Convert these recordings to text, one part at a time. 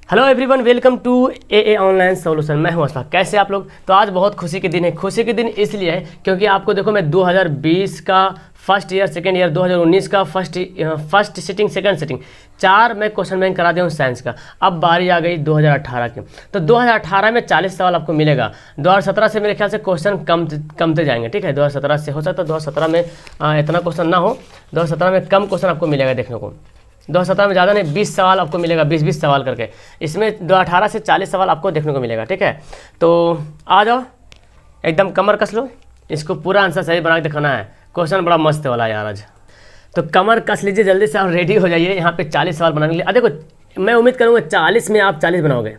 Hello everyone, welcome to a online solution. मैं हूं अशफाक। कैसे आप लोग? तो आज बहुत खुशी के दिन है। खुशी के दिन इसलिए है क्योंकि आपको देखो, मैं 2020 का फर्स्ट ईयर, सेकेंड ईयर, 2019 का फर्स्ट सिटिंग, सेकंड सिटिंग, 4 मैं क्वेश्चन बैंक करा दिया हूँ साइंस का। अब बारी आ गई 2018 की। तो 2018 में 40 सवाल आपको मिलेगा। 2017 से मेरे ख्याल से क्वेश्चन कमते जाएंगे। ठीक है, 2017 से हो सकता है 2017 में इतना क्वेश्चन ना हो। 2017 में कम क्वेश्चन आपको मिलेगा देखने को। 2017 में ज़्यादा नहीं, 20 सवाल आपको मिलेगा, 20 सवाल करके। इसमें 2018 से 40 सवाल आपको देखने को मिलेगा। ठीक है, तो आ जाओ, एकदम कमर कस लो। इसको पूरा आंसर सही बना के दिखाना है। क्वेश्चन बड़ा मस्त वाला है यार आज। तो कमर कस लीजिए जल्दी से और रेडी हो जाइए यहाँ पे 40 सवाल बनाने के लिए। देखो, मैं उम्मीद करूँगा 40 में आप 40 बनाओगे,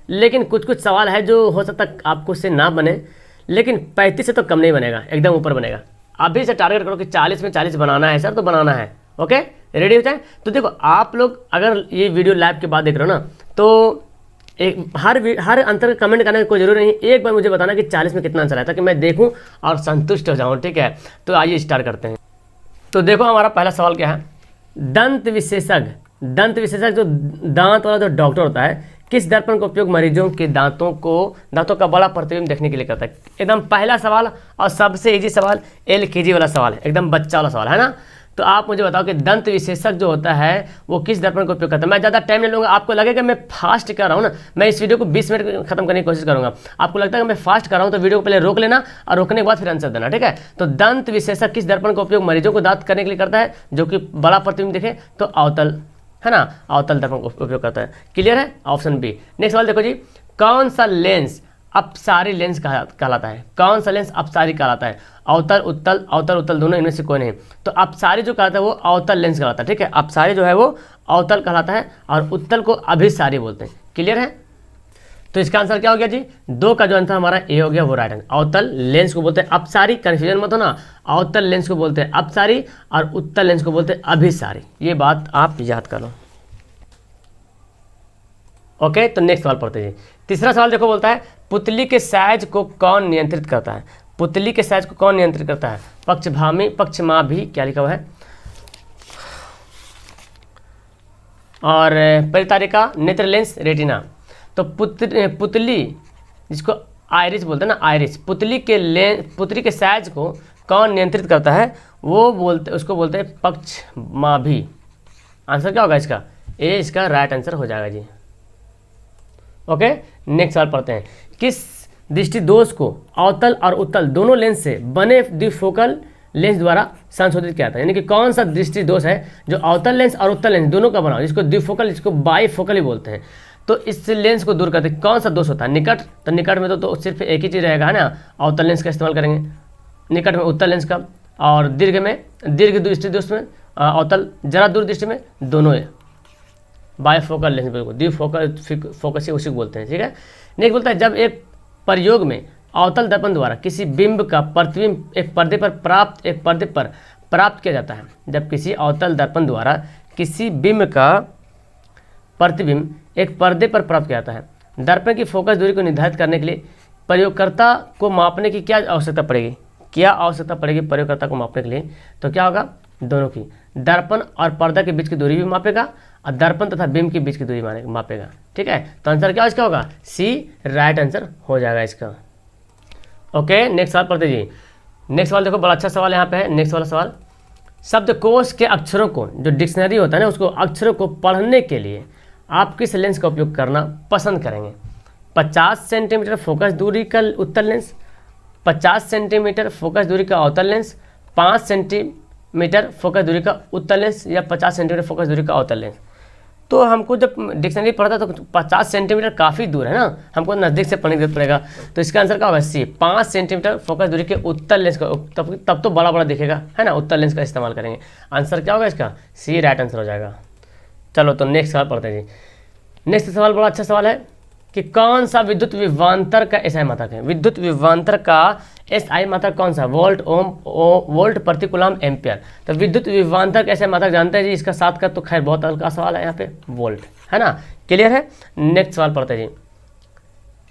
लेकिन कुछ कुछ सवाल है जो हो सकता है आपको उससे ना बने, लेकिन 35 से तो कम नहीं बनेगा, एकदम ऊपर बनेगा। अभी से टारगेट करो कि 40 में 40 बनाना है सर, तो बनाना है। ओके, रेडी हो जाए। तो देखो, आप लोग अगर ये वीडियो लाइव के बाद देख रहे हो ना, तो एक हर अंतर का कमेंट करने की कोई जरूरी नहीं। एक बार मुझे बताना कि 40 में कितना आंसर आया, ताकि मैं देखूं और संतुष्ट हो जाऊं। ठीक है, तो आइए स्टार्ट करते हैं। तो देखो, हमारा पहला सवाल क्या है। दंत विशेषज्ञ जो दांत वाला जो डॉक्टर होता है, किस दर्पण का उपयोग मरीजों के दांतों का बड़ा प्रतिबिंब देखने के लिए करता है? एकदम पहला सवाल और सबसे इजी सवाल, LKG वाला सवाल है, एकदम बच्चा वाला सवाल है ना। तो आप मुझे बताओ कि दंत विशेषज्ञ जो होता है वो किस दर्पण का उपयोग करता है? मैं ज़्यादा टाइम नहीं लूँगा। आपको लगेगा मैं फास्ट कर रहा हूँ ना, मैं इस वीडियो को 20 मिनट में खत्म करने की कोशिश करूँगा। आपको लगता है कि मैं फास्ट कर रहा हूँ, तो वीडियो को पहले रोक लेना और रोकने के बाद फिर आंसर देना। ठीक है, तो दंत विशेषज्ञ किस दर्पण का उपयोग मरीजों को दांत करने के लिए करता है, जो कि बड़ा प्रतिबिंब दिखे? तो अवतल, है ना, अवतल दर्पण का उपयोग करता है। क्लियर है? Option B. नेक्स्ट सवाल देखो जी, कौन सा लेंस अपसारी लेंस कहलाता है? कौन सा लेंस अपसारी कहलाता है? अवतल उत्तल दोनों, इनमें से कोई नहीं। तो अपसारी जो कहलाता है वो अवतल लेंस कहलाता है। ठीक है, अपसारी जो है वो अवतल कहलाता है और उत्तल को अभिसारी बोलते हैं। क्लियर है? तो इसका आंसर क्या हो गया जी? 2 का जो आंसर हमारा ए हो गया, वो राइट आंसर। अवतल लेंस को बोलते हैं अपसारी, कंफ्यूजन मत हो ना। अवतल लेंस को बोलते हैं अपसारी और उत्तल लेंस को बोलते हैं अभिसारी। ये बात आप याद कर लो। ओके, तो नेक्स्ट सवाल पढ़ते हैं। तीसरा सवाल देखो, बोलता है पुतली के साइज को कौन नियंत्रित करता है? पुतली के साइज को कौन नियंत्रित करता है? पक्षभामी, पक्षमाभी, क्या लिखा हुआ है, और परितारिका, नेत्र लेंस, रेटिना। तो पुतली जिसको आयरिस बोलते हैं ना, आयरिस, पुतली के साइज को कौन नियंत्रित करता है? उसको बोलते हैं पक्षमाभी। आंसर क्या होगा इसका? ए इसका राइट आंसर हो जाएगा जी। ओके, नेक्स्ट सवाल पढ़ते हैं। किस दृष्टि दोष को अवतल और उत्तल दोनों लेंस से बने द्विफोकल लेंस द्वारा संशोधित किया जाता है? यानी कि कौन सा दृष्टि दोष है जो अवतल लेंस और उत्तल लेंस दोनों का बना, जिसको द्विफोकल, जिसको बाईफोकल ही बोलते हैं? तो इस लेंस को दूर करते कौन सा दोष होता है? निकट, तो निकट में तो सिर्फ एक ही चीज़ रहेगा, है ना, अवतल लेंस का इस्तेमाल करेंगे। निकट में उत्तल लेंस का, और दीर्घ दृष्टि दोष में अवतल, जरा दूर दृष्टि में दोनों बायफोकल लेंस, बिल्कुल द्विफोकस उसी को बोलते हैं। ठीक है, नेक्स्ट बोलता है, जब एक प्रयोग में अवतल दर्पण द्वारा किसी बिंब का प्रतिबिंब एक पर्दे पर प्राप्त किया जाता है। जब किसी अवतल दर्पण द्वारा किसी बिंब का प्रतिबिंब एक पर्दे पर प्राप्त किया जाता है, दर्पण की फोकस दूरी को निर्धारित करने के लिए प्रयोगकर्ता को मापने की क्या आवश्यकता पड़ेगी प्रयोगकर्ता को मापने के लिए? तो क्या होगा? दोनों की, दर्पण और पर्दा के बीच की दूरी भी मापेगा और दर्पण तथा बिंब के बीच की दूरी मापेगा। ठीक है, तो आंसर क्या इसका होगा? सी राइट आंसर हो जाएगा इसका। ओके, नेक्स्ट सवाल पढ़ते जी। नेक्स्ट सवाल देखो, बड़ा अच्छा सवाल यहाँ पे है। नेक्स्ट वाला सवाल, शब्दकोश के अक्षरों को, जो डिक्शनरी होता है ना, उसको अक्षरों को पढ़ने के लिए आप किस लेंस का उपयोग करना पसंद करेंगे? 50 सेंटीमीटर फोकस दूरी का उत्तल लेंस, 50 सेंटीमीटर फोकस दूरी का अवतल लेंस, 5 सेंटीमीटर फोकस दूरी का उत्तल लेंस, या 50 सेंटीमीटर फोकस दूरी का अवतल लेंस? तो हमको जब डिक्शनरी पढ़ता तो 50 सेंटीमीटर काफ़ी दूर है ना, हमको नज़दीक से पढ़ने की जरूरत पड़ेगा। तो इसका आंसर क्या होगा? सी, 5 सेंटीमीटर फोकस दूरी के उत्तल लेंस का, तब तो बड़ा बड़ा दिखेगा, है ना, उत्तल लेंस का इस्तेमाल करेंगे। आंसर क्या होगा इसका? सी राइट आंसर हो जाएगा। चलो, तो नेक्स्ट सवाल पढ़ते हैं जी। नेक्स्ट सवाल बड़ा अच्छा सवाल है कि कौन सा विद्युत विभवांतर का SI मात्रक है? विद्युत विभवांतर का SI मात्रक कौन सा? वोल्ट, ओम, वोल्ट प्रति कूलम, एम्पियर। तो विद्युत विभवांतर का SI मात्रक जानते हैं जी, इसका 7 का, तो खैर बहुत हल्का सवाल है यहाँ पे, वोल्ट, है ना। क्लियर है? नेक्स्ट सवाल पढ़ते हैं जी।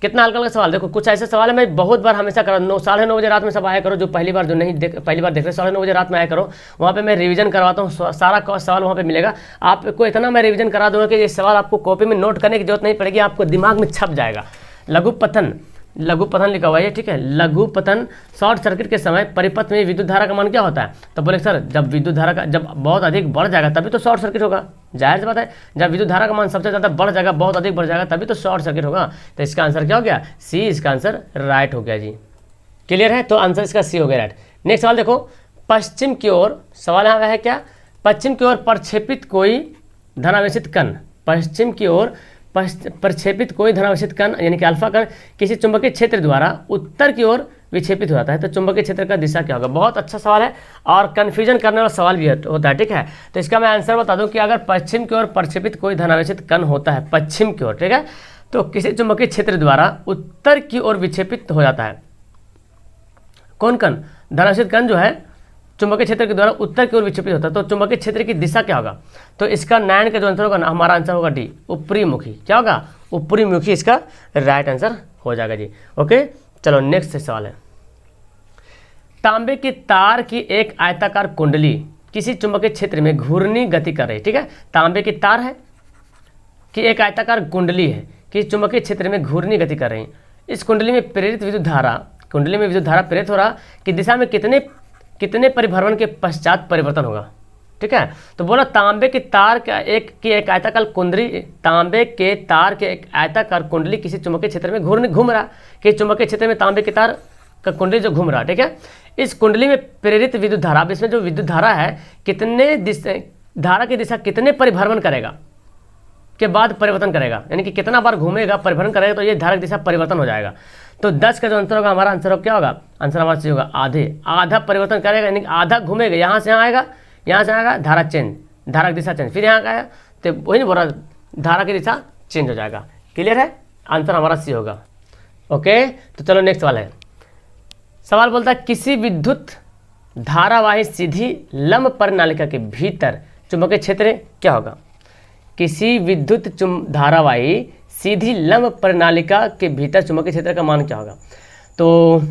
कितना हल्का हल्का सवाल। देखो कुछ ऐसे सवाल है मैं बहुत बार हमेशा करा, 9 बजे रात में सब आया करो, जो पहली बार जो नहीं पहली बार देख रहे 9:30 बजे रात में आया करो, वहाँ पे मैं रिवीजन करवाता हूँ, सारा सवाल वहाँ पे मिलेगा आपको। इतना मैं रिवीजन करा दूंगा कि ये सवाल आपको कॉपी में नोट करने की जरूरत नहीं पड़ेगी, आपको दिमाग में छप जाएगा। लघु पतन लिखा हुआ है, ठीक है। लघु पतन शॉर्ट सर्किट के समय परिपथ में विद्युत धारा का मान क्या होता है? तो बोले सर जब विद्युत धारा का जब बहुत अधिक बढ़ जाएगा तभी तो शॉर्ट सर्किट होगा, जाहिर सी बात है। जब विद्युत धारा का मान सबसे ज़्यादा बढ़ जाएगा, बहुत अधिक बढ़ जाएगा, तभी तो शॉर्ट सर्किट होगा। तो इसका आंसर क्या हो गया? सी, इसका आंसर राइट हो गया जी। क्लियर है? तो आंसर इसका सी हो गया राइट। नेक्स्ट सवाल देखो, पश्चिम की ओर, सवाल यहाँ है क्या? पश्चिम की ओर प्रक्षेपित कोई धनावेशित कण, पश्चिम की ओर प्रक्षेपित कोई धनावेशित कण यानी कि अल्फा कण किसी चुंबकीय क्षेत्र द्वारा उत्तर की ओर विक्षेपित हो जाता है, तो चुंबकीय क्षेत्र का दिशा क्या होगा? बहुत अच्छा सवाल है और कन्फ्यूजन करने वाला सवाल भी होता है, ठीक है। तो इसका मैं आंसर बता दूं कि अगर पश्चिम की ओर प्रक्षेपित कोई धनावेशित कण होता है, पश्चिम की ओर, ठीक है, तो किसी चुंबकीय क्षेत्र द्वारा उत्तर की ओर विक्षेपित हो जाता है। कौन कण? धनावेशित कण जो है चुंबकीय क्षेत्र के द्वारा उत्तर की ओर विक्षेपित होता है, तो चुंबकीय क्षेत्र की दिशा क्या होगा? तो इसका 9 का जो आंसर होगा ना, हमारा आंसर होगा डी, ऊपरी मुखी। क्या होगा? ऊपरी मुखी इसका राइट आंसर हो जाएगा जी। ओके, चलो नेक्स्ट सवाल है, तांबे की तार की एक आयताकार कुंडली किसी चुंबकीय क्षेत्र में घूर्णी गति कर रही है, ठीक है। तांबे की तार है कि एक आयताकार कुंडली है कि चुंबकीय क्षेत्र में घूर्णी गति कर रही है। इस कुंडली में प्रेरित विद्युत धारा, कुंडली में विद्युत धारा प्रेरित हो रहा कि दिशा में कितने परिभ्रमण के पश्चात परिवर्तन होगा, ठीक है। तो बोला तांबे की तार का एक आयताकार कुंडली, तांबे के तार के एक आयताकार कुंडली किसी चुंबकीय क्षेत्र में घूम रहा कि चुंबकीय क्षेत्र में तांबे की तार का कुंडली जो घूम रहा, ठीक है। इस कुंडली में प्रेरित विद्युत धारा, अब इसमें जो विद्युत धारा है धारा की दिशा कितने परिभ्रमण करेगा के बाद परिवर्तन करेगा, यानी कि कितना बार घूमेगा परिभ्रमण करेगा, तो ये धारा की दिशा परिवर्तन हो जाएगा। तो 10 का जो आंसर होगा हमारा आंसर क्या होगा? आंसर हमारा सही होगा आधा परिवर्तन करेगा, यानी कि आधा घूमेगा, यहाँ से यहाँ आएगा, यहाँ से आएगा, धारा चेंज, धारा की दिशा चेंज, फिर यहाँ आया तो वही नहीं बोल रहा, धारा की दिशा चेंज हो जाएगा। क्लियर है? आंसर हमारा सी होगा। ओके, तो चलो नेक्स्ट सवाल है। सवाल बोलता है किसी विद्युत धारावाही सीधी लंब परिनालिका के भीतर चुंबकीय क्षेत्र क्या होगा? किसी विद्युत धारावाही सीधी लंब परिनालिका के भीतर चुंबकीय क्षेत्र का मान क्या होगा? तो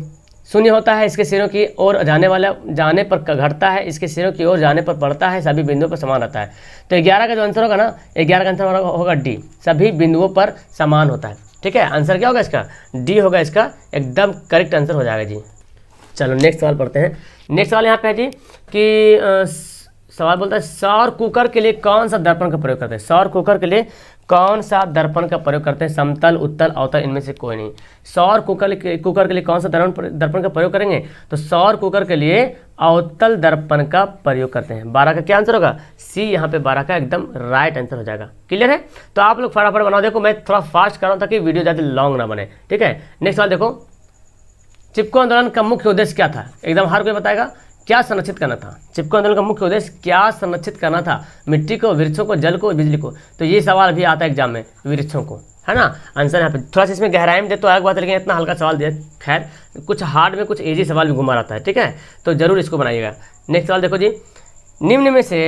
शून्य होता है, इसके सिरों की ओर जाने पर घटता है, इसके सिरों की ओर जाने पर बढ़ता है, सभी बिंदुओं पर समान रहता है। तो 11 का जो आंसर होगा ना, 11 का आंसर होगा डी, सभी बिंदुओं पर समान होता है, ठीक है। आंसर क्या होगा इसका? डी होगा इसका एकदम करेक्ट आंसर हो जाएगा जी। चलो नेक्स्ट सवाल पढ़ते हैं। नेक्स्ट सवाल यहाँ पे है जी कि सवाल बोलता है सौर कुकर के लिए कौन सा दर्पण का प्रयोग करते हैं? सौर कुकर के लिए कौन सा दर्पण का प्रयोग करते हैं? समतल, उत्तल, अवतल, इनमें से कोई नहीं। सौर कुकर के लिए कौन सा दर्पण का प्रयोग करेंगे? तो सौर कुकर के लिए अवतल दर्पण का प्रयोग करते हैं। 12 का क्या आंसर होगा? सी, यहाँ पे 12 का एकदम राइट आंसर हो जाएगा। क्लियर है? तो आप लोग फटाफट बनाओ, देखो मैं थोड़ा फास्ट कर रहा हूँ ताकि वीडियो ज़्यादा लॉन्ग ना बने, ठीक है। नेक्स्ट सवाल देखो, चिपको आंदोलन का मुख्य उद्देश्य क्या था? एकदम हर कोई बताएगा क्या संरक्षित करना था? चिपको आंदोलन का मुख्य उद्देश्य क्या संरक्षित करना था? मिट्टी को, वृक्षों को, जल को, बिजली को। तो ये सवाल भी आता है एग्जाम में, वृक्षों को, है ना। आंसर यहाँ पे थोड़ा सा इसमें गहराई में दे तो अलग बात है, लेकिन इतना हल्का सवाल दिया, खैर कुछ हार्ड में कुछ इजी सवाल भी घुमा रहता है, ठीक है। तो जरूर इसको बनाइएगा। नेक्स्ट सवाल देखो जी, निम्न में से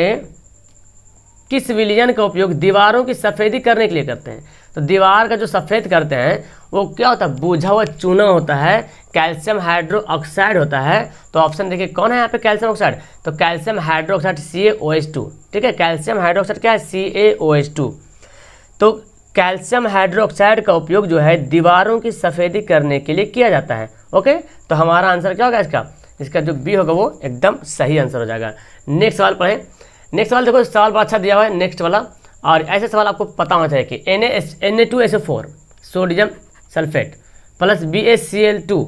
किस विलयन का उपयोग दीवारों की सफ़ेदी करने के लिए करते हैं? तो दीवार का जो सफ़ेद करते हैं वो क्या होता है? बूझा हुआ चूना होता है, कैल्शियम हाइड्रोक्साइड होता है। तो ऑप्शन देखिए कौन है यहाँ पे कैल्शियम ऑक्साइड? तो कैल्शियम हाइड्रोक्साइड CaOH2, ठीक है। कैल्शियम हाइड्रोक्साइड क्या है? CaOH2। तो कैल्शियम हाइड्रोक्साइड का उपयोग जो है दीवारों की सफ़ेदी करने के लिए किया जाता है। ओके, तो हमारा आंसर क्या होगा इसका जो बी होगा वो एकदम सही आंसर हो जाएगा। नेक्स्ट सवाल पढ़ें। नेक्स्ट सवाल देखो, सवाल बहुत अच्छा दिया हुआ है नेक्स्ट वाला, और ऐसे सवाल आपको पता होना चाहिए कि Na2SO4 sodium sulphate plus BaCl2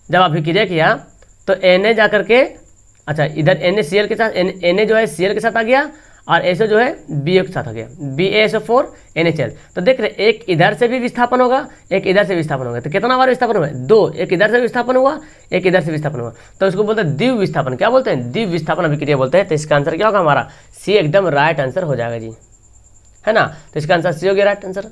जब अभिक्रिया किया तो Na जा करके, अच्छा इधर NaCl के साथ Na जो है Cl के साथ आ गया और SO जो है BO के साथ आ गया, BaSO4 NaCl। तो देख रहे एक इधर से भी विस्थापन होगा, एक इधर से विस्थापन होगा। तो कितना बार विस्थापन हुआ? 2, एक इधर से विस्थापन हुआ, एक इधर से विस्थापन हुआ। तो इसको बोलते हैं द्विव विस्थापन। क्या बोलते हैं? द्विव विस्थापन अभिक्रिया बोलते हैं। तो इसका आंसर क्या होगा हमारा? सी एकदम राइट आंसर हो जाएगा जी, है ना। तो इसका आंसर सी हो गया राइट आंसर।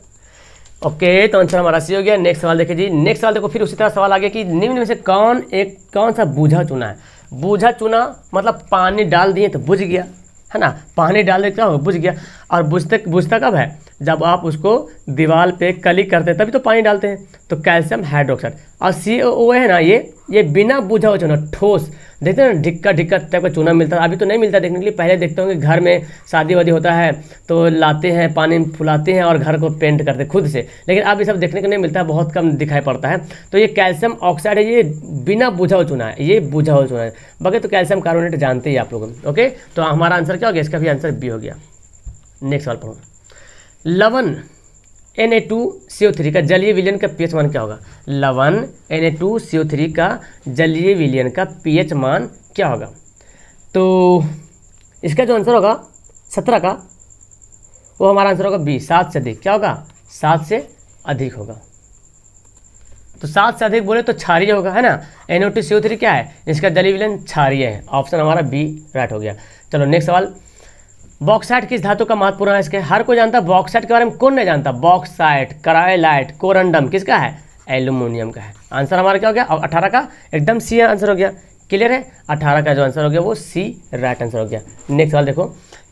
ओके, तो आंसर हमारा सी हो गया। नेक्स्ट सवाल देखिए जी। नेक्स्ट सवाल देखो, फिर उसी तरह सवाल आ गया कि निम्न में से कौन सा बूझा चूना है? बूझा चूना मतलब पानी डाल दिए तो बुझ गया, है ना। पानी डाल देते हो बुझ गया। और बुझता कब है? जब आप उसको दीवार पे कली करते हैं तभी तो पानी डालते हैं। तो कैल्शियम हाइड्रोक्साइड। और CaO है ना, ये बिना बुझा हुआ चूना, ठोस, देखते हैं ना ढिक्का ढिक्का टाइप का चूना मिलता है। अभी तो नहीं मिलता देखने के लिए, पहले देखते होंगे घर में शादी वादी होता है तो लाते हैं, पानी में फुलाते हैं और घर को पेंट करते हैं खुद से, लेकिन अब ये सब देखने को नहीं मिलता है, बहुत कम दिखाई पड़ता है। तो ये कैल्शियम ऑक्साइड है, ये बिना बुझा हुआ चूना है, ये बुझा हुआ चूना है। बाकी तो कैल्शियम कार्बोनेट जानते ही आप लोग। ओके, तो हमारा आंसर क्या हो गया, इसका भी आंसर बी हो गया। नेक्स्ट सवाल पढ़ो। लवण Na2CO3 का जलीय विलयन का pH मान क्या होगा। लवण Na2CO3 का जलीय विलयन का pH मान क्या होगा। तो इसका जो आंसर होगा 17 का, वो हमारा आंसर होगा बी, 7 से अधिक। क्या होगा, 7 से अधिक होगा। तो 7 से अधिक बोले तो क्षारीय होगा, है ना। Na2CO3 क्या है, इसका जलीय विलयन क्षारीय है। ऑप्शन हमारा बी राइट हो गया। चलो नेक्स्ट सवाल। बॉक्साइट किस धातु का महत्वपूर्ण है, इसके हर कोई जानता है। बॉक्साइट के बारे में कौन नहीं जानता। बॉक्साइट, कराइलाइट, कोरंडम किसका है, एल्यूमिनियम का है। आंसर हमारा क्या हो गया, अब 18 का एकदम सी आंसर हो गया। क्लियर है, 18 का जो आंसर हो गया वो सी राइट आंसर हो गया। नेक्स्ट सवाल देखो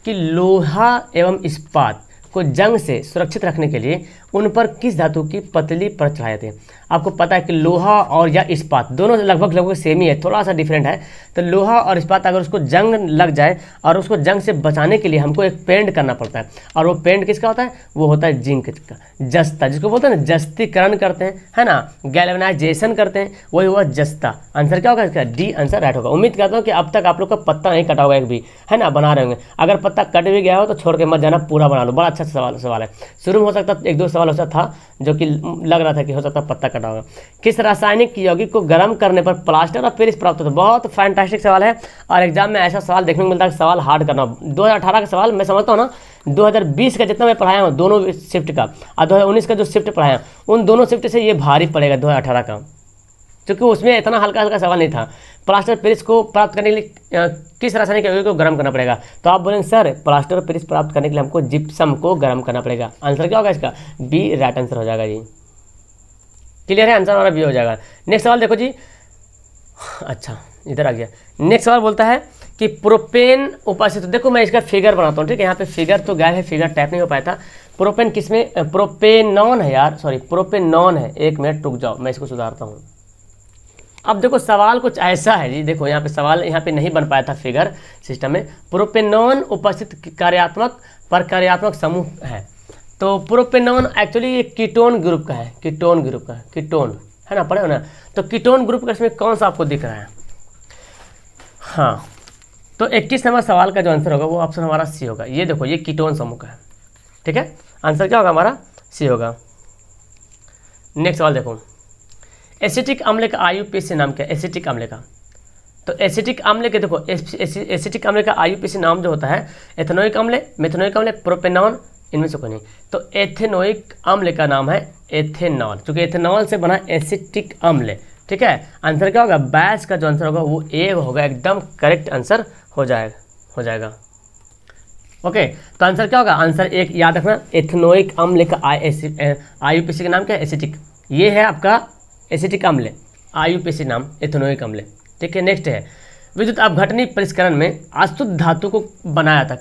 कि लोहा एवं इस्पात को जंग से सुरक्षित रखने के लिए उन पर किस धातु की पतली परत चढ़ाई जाती है। आपको पता है कि लोहा और या इस्पात दोनों लगभग सेम ही है, थोड़ा सा डिफरेंट है। तो लोहा और इस्पात अगर उसको जंग लग जाए और उसको जंग से बचाने के लिए हमको एक पेंट करना पड़ता है, और वो पेंट किसका होता है, वो होता है जिंक का, जस्ता, जिसको बोलते हैं ना जस्तीकरण करते हैं, है ना, गैल्वेनाइजेशन करते हैं, वही हुआ जस्ता। आंसर क्या होगा इसका, डी आंसर राइट होगा। उम्मीद करता हूँ कि अब तक आप लोग का पत्ता नहीं कटा होगा एक भी, है ना, बना रहे होंगे। अगर पत्ता कट भी गया हो तो छोड़ के मत जाना, पूरा बना लो। बड़ा अच्छा सवाल है। शुरू में हो सकता एक दो सवाल ऐसा था जो कि लग रहा था कि हो सकता पत्ता कटा होगा। किस रासायनिक यौगिक को गर्म करने पर प्लास्टर और पेरिस प्राप्त होता है। बहुत फैंटास्टिक सवाल है और एग्जाम में ऐसा सवाल देखने को मिलता है, सवाल हार्ड करना। 2018 का सवाल मैं समझता हूँ ना, 2020 का जितना मैं पढ़ाया हूँ दोनों शिफ्ट का, और 2019 का जो शिफ्ट पढ़ाया उन दोनों शिफ्ट से ये भारी पड़ेगा 2018 का, क्योंकि उसमें इतना हल्का हल्का सवाल नहीं था। प्लास्टर पेरिस को प्राप्त करने के लिए किस रासायनिक यौगिक को गर्म करना पड़ेगा। तो आप बोलेंगे सर प्लास्टर और पेरिस प्राप्त करने के लिए हमको जिप्सम को गर्म करना पड़ेगा। आंसर क्या होगा इसका, बी राइट आंसर हो जाएगा जी। क्लियर है, आंसर हमारा बी हो जाएगा। नेक्स्ट सवाल देखो जी, अच्छा इधर आ गया। नेक्स्ट सवाल बोलता है कि प्रोपेन उपस्थित, देखो मैं इसका फिगर बनाता हूँ, ठीक है। यहाँ पे फिगर तो गायब है, फिगर टाइप नहीं हो पाया था। प्रोपेन किसमें, प्रोपेनॉन है यार, सॉरी प्रोपेनॉन है। एक मिनट रुक जाओ, मैं इसको सुधारता हूँ। अब देखो सवाल कुछ ऐसा है जी, देखो यहाँ पे सवाल यहाँ पे नहीं बन पाया था फिगर सिस्टम में। प्रोपेनॉन उपस्थित कार्यात्मक प्रकार्यात्मक समूह है। तो प्रोपेनॉन एक्चुअली ये कीटोन ग्रुप का है, कीटोन ग्रुप का, कीटोन है ना, पढ़े हो ना। तो कीटोन ग्रुप का इसमें कौन सा आपको दिख रहा है, हाँ। तो 21 नंबर सवाल का जो आंसर होगा वो ऑप्शन हमारा सी होगा। ये देखो ये कीटोन समूह का है, ठीक है। आंसर क्या होगा हमारा, सी होगा। नेक्स्ट सवाल देखो, एसिटिक अम्ल का IUPAC नाम क्या है, एसिटिक अम्ल का। तो एसिटिक अम्ल के देखो एसिटिक अम्ल का IUPAC नाम जो होता है, एथेनोइक अम्ल, मेथेनोइक अम्ल, प्रोपेनॉन, इनमें से कोई नहीं। तो एथेनोइक अम्ल का नाम है एथेनॉल, क्योंकि एथेनॉल से बना एसिटिक अम्ल, ठीक है। आंसर क्या होगा, 22 का जो आंसर होगा वो ए होगा, एकदम करेक्ट आंसर हो जाएगा। ओके, तो आंसर क्या होगा, आंसर एक याद रखना, एथेनोइक अम्ल का IUPAC का नाम क्या है, एसिटिक। ये है आपका एसिटिक अम्ल, IUPAC नाम एथेनोइक अम्ल, ठीक है। नेक्स्ट है विद्युत अपघटनी परिष्करण में अशुद्ध धातु को बनाया था।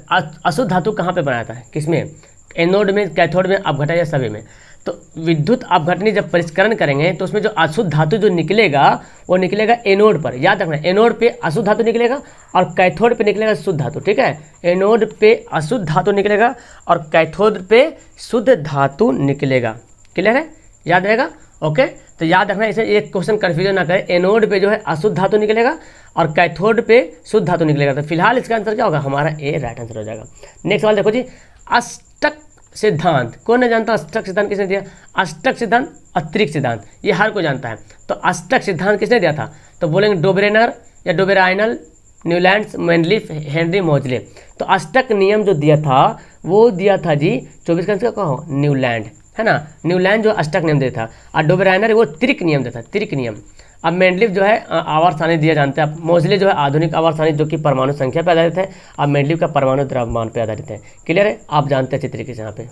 अशुद्ध धातु कहाँ पे बनाया था, किसमें, एनोड में, कैथोड में, अपघटन या सभी में। तो विद्युत अपघटनी जब परिष्करण करेंगे तो उसमें जो अशुद्ध धातु जो निकलेगा वो निकलेगा एनोड पर। याद रखना, एनोड पे अशुद्ध धातु निकलेगा और कैथोड पे निकलेगा शुद्ध धातु, ठीक है। एनोड पे अशुद्ध धातु निकलेगा और कैथोड पे शुद्ध धातु निकलेगा। क्लियर है, याद रहेगा। ओके, तो याद रखना, इसे एक क्वेश्चन कन्फ्यूजन ना करें। एनोड पे जो है अशुद्ध धातु निकलेगा और कैथोड पे शुद्ध धातु निकलेगा। तो फिलहाल इसका आंसर क्या होगा, हमारा ए राइट आंसर हो जाएगा। नेक्स्ट सवाल देखो जी, अष्टक सिद्धांत कौन नहीं जानता, अष्टक सिद्धांत किसने दिया। अष्टक सिद्धांत अतिरिक्त सिद्धांत, ये हर कोई जानता है। तो अष्टक सिद्धांत किसने दिया था, तो बोलेंगे डोबरेनर या डोबेराइनल, न्यूलैंड्स, मेंडलीफ, हेनरी मोजले। तो अष्टक नियम जो दिया था वो दिया था जी 24 का आंसर कहो, न्यूलैंड, है ना। न्यूलैंड जो अष्टक नियम देता था, और डोबेराइनर वो त्रिक नियम देता, त्रिक नियम। अब मेंडलीफ जो है आवर्त सारणी दिया जानते हैं आप। मोजले जो है आधुनिक आवर्त सारणी जो कि परमाणु संख्या पर आधारित है। अब मेंडलीफ का परमाणु द्रव्यमान पर आधारित है। क्लियर है, आप जानते हैं अच्छी तरीके से यहाँ पे।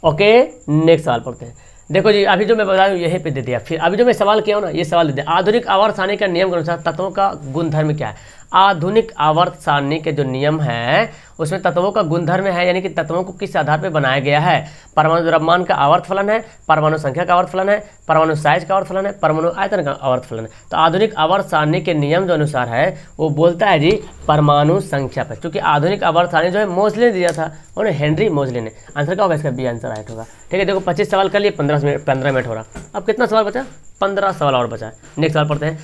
ओके, नेक्स्ट सवाल पढ़ते हैं। देखो जी, अभी जो मैं बता रहा हूँ यहीं पे दे दिया। फिर अभी जो मैं सवाल किया हूँ ना, ये सवाल दे दिया। आधुनिक आवर्त सारणी का नियम के अनुसार तत्वों का गुणधर्म क्या है। आधुनिक आवर्त सारणी के जो नियम है उसमें तत्वों का गुणधर्म है, यानी कि तत्वों को किस आधार पर बनाया गया है। परमाणु द्रव्यमान का आवर्त फलन है, परमाणु संख्या का आवर्त फलन है, परमाणु साइज का आवर्त फलन है, परमाणु आयतन का आवर्त फलन है। तो आधुनिक आवर्त सारणी के नियम जो अनुसार है वो बोलता है जी परमाणु संख्या पर, क्योंकि आधुनिक आवर्त सारणी जो है मोजले ने दिया था, उन्हें हेनरी मोजले ने। आंसर क्या होगा इसका? बी आंसर राइट होगा। ठीक है, देखो 25 सवाल कर लिए, 15 मिनट हो रहा। अब कितना सवाल बचा? 15 सवाल और बचा है। नेक्स्ट सवाल पढ़ते हैं।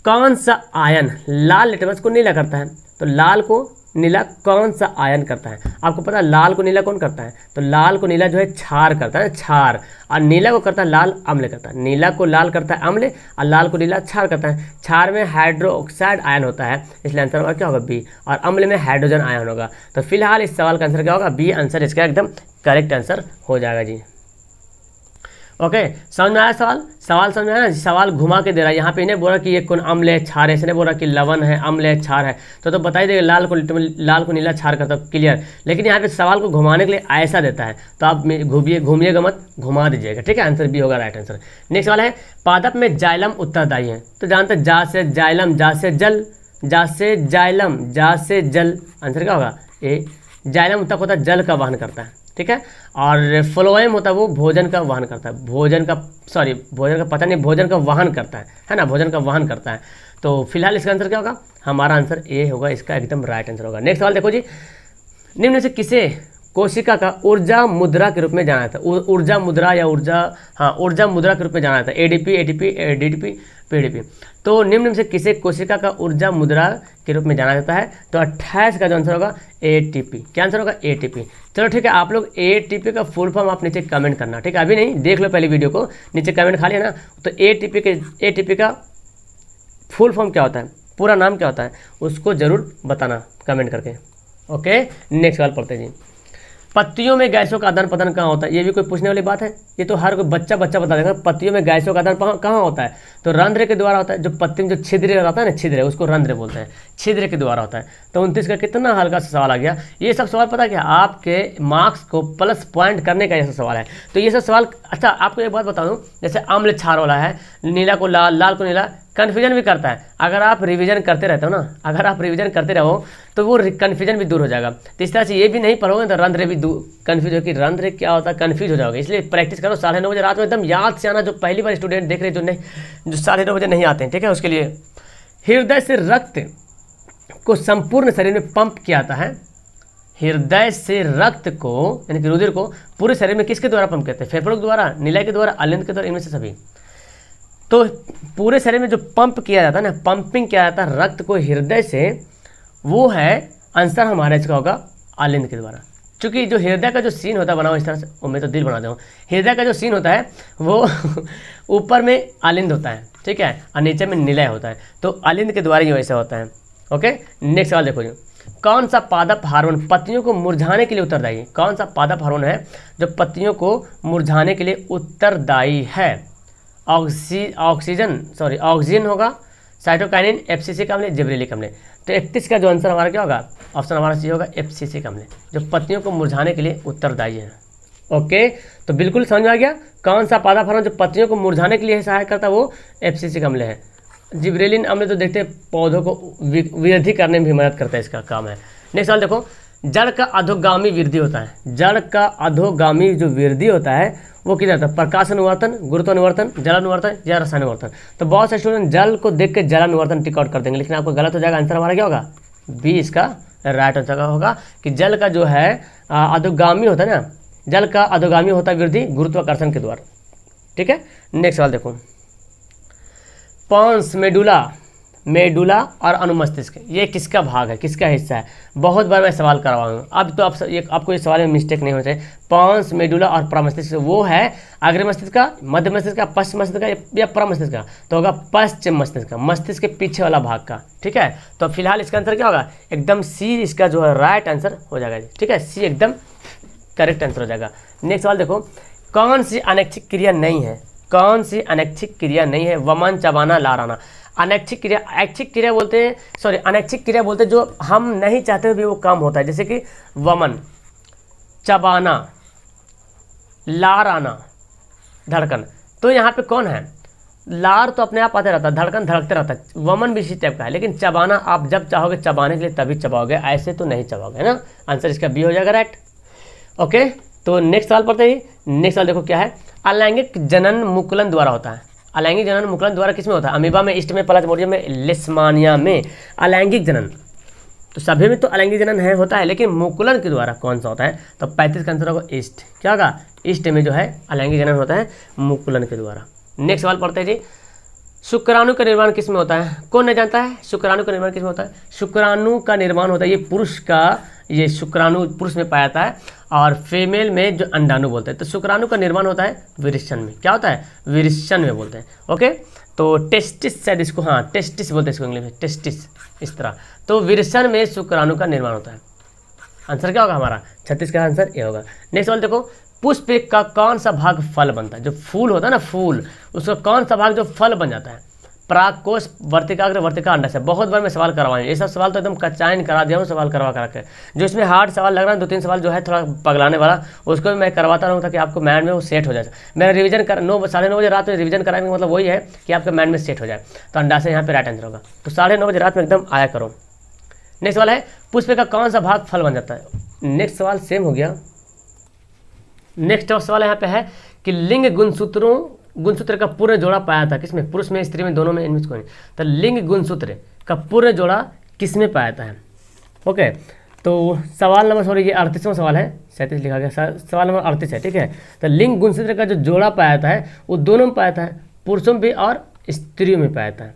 कौन सा आयन लाल लिटमस को नीला करता है? तो लाल को नीला कौन सा आयन करता है? आपको पता है लाल को नीला कौन करता है? तो लाल को नीला जो है क्षार करता है, क्षार। और नीला को करता है लाल अम्ल करता है। नीला को लाल करता है अम्ल और लाल को नीला क्षार करता है। क्षार में हाइड्रोक्साइड आयन होता है, इसलिए आंसर होगा क्या होगा? बी। और अम्ल में हाइड्रोजन आयन होगा। तो फिलहाल इस सवाल का आंसर क्या होगा? बी आंसर इसका एकदम करेक्ट आंसर हो जाएगा जी। ओके, समझ में आया सवाल? सवाल समझ में आया ना? सवाल घुमा के दे रहा है, यहाँ पे इन्हें बोला कि ये कौन अम्ल है क्षार है, इसने बोला कि लवण है अम्ल है क्षार है, तो बताइए देगा लाल को नीला क्षार करता, क्लियर। लेकिन यहाँ पे सवाल को घुमाने के लिए ऐसा देता है, तो आप घूमिएगा मत, घुमा दीजिएगा। ठीक है, आंसर बी होगा राइट आंसर। नेक्स्ट सवाल है, पादप में जाइलम उत्तरदायी है। तो जानते हैं जा से जाइलम, जा से जल, जा से जाइलम, जा से जल। आंसर क्या होगा? ए। जाइलम उत्तक होता है जल का वहन करता है, ठीक है। और फ्लोएम होता है वो भोजन का वहन करता है, भोजन का पता नहीं, भोजन का वहन करता है ना, भोजन का वहन करता है। तो फिलहाल इसका आंसर क्या होगा? हमारा आंसर ए होगा, इसका एकदम राइट आंसर होगा। नेक्स्ट सवाल देखो जी, निम्न से किसे कोशिका का ऊर्जा मुद्रा के रूप में जाना था? ऊर्जा मुद्रा या ऊर्जा मुद्रा के रूप में जाना था। ADP, ATP, DDP, PDP. तो निम्न से किसे कोशिका का ऊर्जा मुद्रा के रूप में जाना जाता है? तो 28 का जो आंसर होगा एटीपी। क्या आंसर होगा? एटीपी। चलो ठीक है, आप लोग एटीपी का फुल फॉर्म आप नीचे कमेंट करना, ठीक है, अभी नहीं, देख लो पहले वीडियो को, नीचे कमेंट खा लिया ना। तो एटीपी का फुल फॉर्म क्या होता है, पूरा नाम क्या होता है, उसको जरूर बताना कमेंट करके। ओके, नेक्स्ट सवाल पढ़ते हैं जी। पत्तियों में गैसों का आदान प्रदान कहाँ होता है? ये भी कोई पूछने वाली बात है? ये तो हर कोई बच्चा बता देगा। पत्तियों में गैसों का आदान कहाँ होता है? तो रंध्र के द्वारा होता है। जो पत्ती में जो छिद्र रहता है ना, छिद्र, उसको रंध्र बोलते हैं, छिद्र के द्वारा होता है। तो 29 का कितना हल्का सा सवाल आ गया। ये सब सवाल पता क्या, आपके मार्क्स को प्लस पॉइंट करने का ये सब सवाल है। तो ये सब सवाल, अच्छा आपको एक बात बता दूं, जैसे अम्ल क्षार वाला है, नीला को लाल, लाल को नीला, कन्फ्यूजन भी करता है। अगर आप रिवीजन करते रहते हो ना, अगर आप रिवीजन करते रहो तो वो कन्फ्यूजन भी दूर हो जाएगा। तो इस तरह से ये भी नहीं पढ़ोगे तो रंध्र भी कन्फ्यूज हो कि रंध्र क्या होता है, कन्फ्यूज हो जाओगे। इसलिए प्रैक्टिस करो 9:30 बजे रात में, एकदम याद से आना। जो पहली बार स्टूडेंट देख रहे जो 9:30 बजे नहीं आते हैं, ठीक है, उसके लिए हृदय से रक्त को संपूर्ण शरीर में पंप किया जाता है। हृदय से रक्त को यानी कि रुधिर को पूरे शरीर में किसके द्वारा पंप करते हैं? फेफड़ों के द्वारा, निलय के द्वारा, अलिंद के द्वारा, इनमें से सभी। तो पूरे शरीर में जो पंप किया जाता है ना, पंपिंग किया जाता है रक्त को हृदय से, वो है आंसर हमारा इसका होगा अलिंद के द्वारा। क्योंकि जो हृदय का जो सीन होता है बनाओ इस तरह से, मैं तो दिल बना दूँ, हृदय का जो सीन होता है वो ऊपर में अलिंद होता है, ठीक है, और नीचे में निलय होता है। तो अलिंद के द्वारा ही वैसा होता है। ओके, नेक्स्ट सवाल देखो जी, कौन सा पादप हार्मोन पत्तियों को मुरझाने के लिए उत्तरदायी है? कौन सा पादप हार्मोन है जो पत्तियों को मुरझाने के लिए उत्तरदायी है? ऑक्सीजन होगा, साइटोकाइनिन, एफसीसी अम्ल, जिबरेलिक अम्ल। तो 31 का जो आंसर हमारा क्या होगा? ऑप्शन हमारा सी होगा एफसीसी अम्ल, जो पत्तियों को मुरझाने के लिए उत्तरदायी है। ओके, तो बिल्कुल समझ आ गया कौन सा पादप हार्मोन जो पत्तियों को मुरझाने के लिए सहायक करता है, वो एफसीसी अम्ल है। जिब्रेलिन अम्ल तो देखते हैं पौधों को वृद्धि करने में भी मदद करता है, इसका काम है। नेक्स्ट सवाल देखो, जड़ का अधोगामी वृद्धि होता है। जड़ का अधोगामी जो वृद्धि होता है वो किधर होता है? प्रकाश अनुवर्तन, गुरुत्वानुवर्तन, जलानुवर्तन या रसायनुवर्तन। तो बहुत से स्टूडेंट जल को देख के जलानुवर्तन टिक आउट कर देंगे, लेकिन आपको गलत हो जाएगा। आंसर हमारा क्या होगा? बी इसका राइट आंसर होगा कि जल का जो है अधोगामी होता है ना, जल का अधोगामी होता है वृद्धि गुरुत्वाकर्षण के द्वारा, ठीक है। नेक्स्ट सवाल देखो, पॉन्स मेडुला और अनुमस्तिष्क, ये किसका भाग है, किसका हिस्सा है? बहुत बार मैं सवाल करवाया हूँ, अब तो आपको ये सवाल में मिस्टेक नहीं होना चाहिए। पॉन्स मेडुला और प्रमस्तिष्क, वो है अग्र मस्तिष्क का, मध्य मस्तिष्क का, पश्चिम मस्तिष्क का या प्रमस्तिष्क का? तो होगा पश्चिम मस्तिष्क का, मस्तिष्क के पीछे वाला भाग का, ठीक है। तो फिलहाल इसका आंसर क्या होगा? एकदम सी इसका जो है राइट आंसर हो जाएगा, ठीक है, सी एकदम करेक्ट आंसर हो जाएगा। नेक्स्ट सवाल देखो, कौन सी अनैच्छिक क्रिया नहीं है? कौन सी अनैच्छिक क्रिया नहीं है? वमन, चबाना, लाराना। अनैच्छिक क्रिया, ऐच्छिक क्रिया बोलते हैं, सॉरी अनैच्छिक क्रिया बोलते हैं जो हम नहीं चाहते भी वो काम होता है, जैसे कि वमन, चबाना, लाराना, धड़कन। तो यहाँ पे कौन है? लार तो अपने आप आते रहता है, धड़कन धड़कते रहता है, वमन भी इसी टाइप का है, लेकिन चबाना आप जब चाहोगे चबाने के लिए तभी चबाओगे, ऐसे तो नहीं चबाओगे, है ना। आंसर इसका बी हो जाएगा राइट। ओके, तो नेक्स्ट सवाल पढ़ते ही। नेक्स्ट सवाल देखो क्या है, अलैंगिक जनन मुकुलन द्वारा होता है। अलैंगिक जनन मुकुलन द्वारा किसमें होता है? अमीबा में, ईस्ट में, प्लाज्मोडियम में, लेशमानिया में। अलैंगिक जनन तो सभी में तो अलैंगिक जनन है होता है, लेकिन मुकुलन के द्वारा कौन सा होता है? तो 35 का आंसर होगा ईस्ट। क्या होगा? ईस्ट में जो है अलैंगिक जनन होता है मुकुलन के द्वारा। नेक्स्ट सवाल पढ़ते हैं जी, शुक्राणु का निर्माण किस में होता है? कौन नहीं जानता है शुक्राणु का निर्माण किस में होता है? शुक्राणु का निर्माण होता है, ये पुरुष का, ये शुक्राणु पुरुष में पाया जाता है और फीमेल में जो अंडाणु बोलते हैं। तो शुक्राणु का निर्माण होता है विरिशन में। क्या होता है? विरिशन में बोलते हैं। ओके, तो टेस्टिस शायद इसको, हाँ टेस्टिस बोलते हैं इसको इंग्लिश में, टेस्टिस इस तरह। तो विरिशन में शुक्राणु का निर्माण होता है। आंसर क्या होगा हमारा? 36 का आंसर ये होगा। नेक्स्ट सवाल देखो, पुष्प का कौन सा भाग फल बनता है? जो फूल होता है ना, फूल, उसका कौन सा भाग जो फल बन जाता है? परागकोश, वर्तिकाग्र, वर्तिका अंडाशय। बहुत बार मैं सवाल करवाए, ये सब सवाल तो एकदम कच्चाइन करा दिया हूँ सवाल करवा करा के। जो इसमें हार्ड सवाल लग रहा है, 2-3 सवाल जो है थोड़ा पगलाने वाला, उसको भी मैं करवाता रहूँ ताकि आपको माइंड में वो सेट हो जाए। मेरा रिवीजन कर 9-9:30 बजे रात में रिवीजन कराने का मतलब वही है कि आपके माइंड में सेट हो जाए। तो अंडाशय यहाँ पे राइट आंसर होगा। तो 9:30 बजे रात में एकदम आया करो। नेक्स्ट सवाल है, पुष्प का कौन सा भाग फल बन जाता है? नेक्स्ट सवाल सेम हो गया। नेक्स्ट सवाल यहाँ पे है कि लिंग गुणसूत्र का पूर्ण जोड़ा पाया था किसमें? पुरुष में, स्त्री में, दोनों में, इनमें कोई नहीं। तो लिंग गुणसूत्र का पूर्ण जोड़ा किसमें पाया था है? ओके, तो सवाल नंबर, सॉरी ये 38वां सवाल है, 37 लिखा गया, सवाल नंबर 38 है, ठीक है। तो लिंग गुणसूत्र का जो जोड़ा पाया था है वो दोनों में पाया था, पुरुषों में भी और स्त्रियों में पाया था।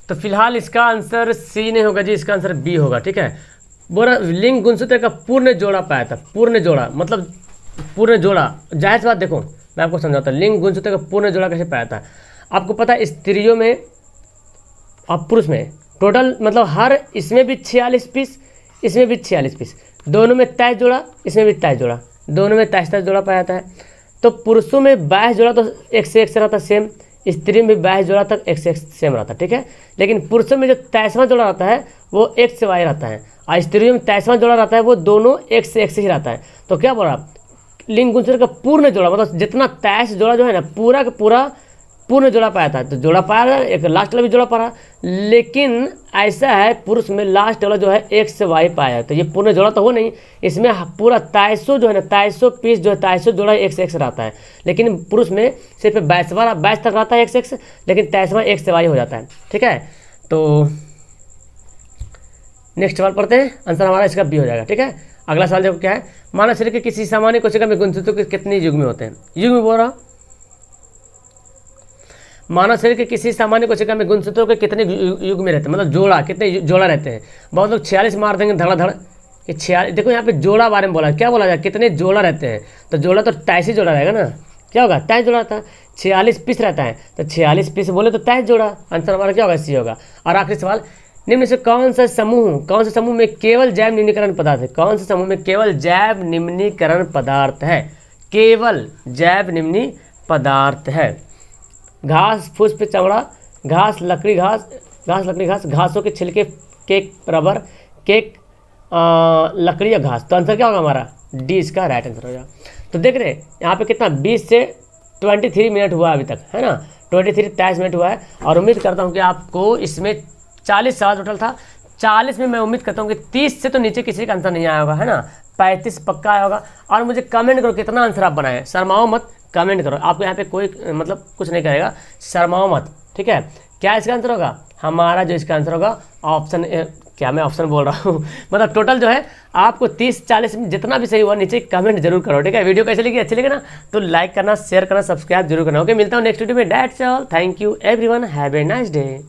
तो फिलहाल इसका आंसर सी नहीं होगा जी, इसका आंसर बी होगा, ठीक है। बोला लिंग गुणसूत्र का पूर्ण जोड़ा पाया था। पूर्ण जोड़ा मतलब पूर्ण जोड़ा, जाहिर सी बात, देखो मैं आपको समझाता हूँ लिंग गुणसूत्र का पूर्ण जोड़ा कैसे पाया था। आपको पता है स्त्रियों में और पुरुष में टोटल मतलब हर, इसमें भी 46 पीस, इसमें भी 46 पीस, दोनों में 23 जोड़ा, इसमें भी 23 जोड़ा, दोनों में 23 जोड़ा पाया जाता है। तो पुरुषों में 22 जोड़ा तो 1 से 1 से रहता है सेम, स्त्री में 22 जोड़ा तक 1 से 1 सेम रहता है, ठीक है। लेकिन पुरुषों में जो 23वां जोड़ा रहता है वो 1 से y रहता है, और स्त्रियों में 23वां जोड़ा रहता है वो दोनों 1 से 1 से ही रहता है। तो क्या बोला? लिंग गुणसूत्र का पूर्ण जोड़ा मतलब जितना 23 जोड़ा जो है ना, पूरा का पूरा पूर्ण जोड़ा पाया था। तो जोड़ा पाया, एक लास्ट वाला भी जोड़ा पाया, लेकिन ऐसा है पुरुष में लास्ट वाला जो है 1 से y पाया है। तो ये पूर्ण जोड़ा तो हो नहीं, इसमें पूरा 2300 जो है ना, 2300 पीस जो है, 2300 जोड़ा 1 से 1 रहता है। लेकिन पुरुष में सिर्फ 22 तक रहता है 1 से 1, लेकिन 23वां 1 से y हो जाता है, ठीक है। तो नेक्स्ट सवाल पढ़ते हैं, आंसर हमारा इसका बी हो जाएगा, ठीक है। अगला सवाल देखो क्या है, मानव शरीर के किसी सामान्य कोशिका में गुणसूत्रों के कितने युग्म होते हैं? युग्म बोल रहा, मानव शरीर के किसी सामान्य कोशिका में गुणसूत्रों के कितने युग्म रहते हैं? मतलब जोड़ा, कितने जोड़ा रहते हैं? बहुत लोग 46 मार देंगे धड़ाधड़ कि 46। देखो यहाँ पे जोड़ा बारे में बोला, क्या बोला जाए, कितने जोड़ा रहते हैं? तो जोड़ा तो 23 जोड़ा रहेगा ना, क्या होगा? 23 जोड़ा रहता है, 46 पीस रहता है, तो 46 पीस बोले तो 23 जोड़ा। आंसर हमारा क्या होगा? सी होगा। और आखिरी सवाल, निम्न से कौन सा समूह में केवल जैव निम्नीकरण पदार्थ है? कौन से समूह में केवल जैव निम्नीकरण पदार्थ है? केवल जैव निम्नी पदार्थ है। घास, फूस पे चमड़ा, घास, लकड़ी घास, घासों के छिलके, केक, रबर, केक, लकड़ी या घास। तो आंसर क्या होगा हमारा? डी इसका राइट आंसर होगा। तो देख रहे यहाँ पे कितना 20 से 23 मिनट हुआ अभी तक, है ना, 23 मिनट हुआ है। और उम्मीद करता हूँ कि आपको इसमें 40 सवाल टोटल था, 40 में मैं उम्मीद करता हूँ कि 30 से तो नीचे किसी का आंसर नहीं आया होगा, है ना, 35 पक्का आया होगा। और मुझे कमेंट करो कितना आंसर आप बनाए, शर्माओ मत, कमेंट करो। आपको यहाँ पे कोई मतलब कुछ नहीं करेगा, शर्माओ मत, ठीक है। क्या इसका आंसर होगा? हमारा जो इसका आंसर होगा ऑप्शन, क्या मैं ऑप्शन बोल रहा हूँ मतलब टोटल जो है आपको 30-40 में जितना भी सही हुआ नीचे कमेंट जरूर करो, ठीक है। वीडियो कैसे लगी, अच्छी लगी ना, तो लाइक करना, शेयर करना, सब्सक्राइब जरूर करना। ओके, मिलता हूँ नेक्स्ट वीडियो में। That's all, thank you everyone, have a nice day.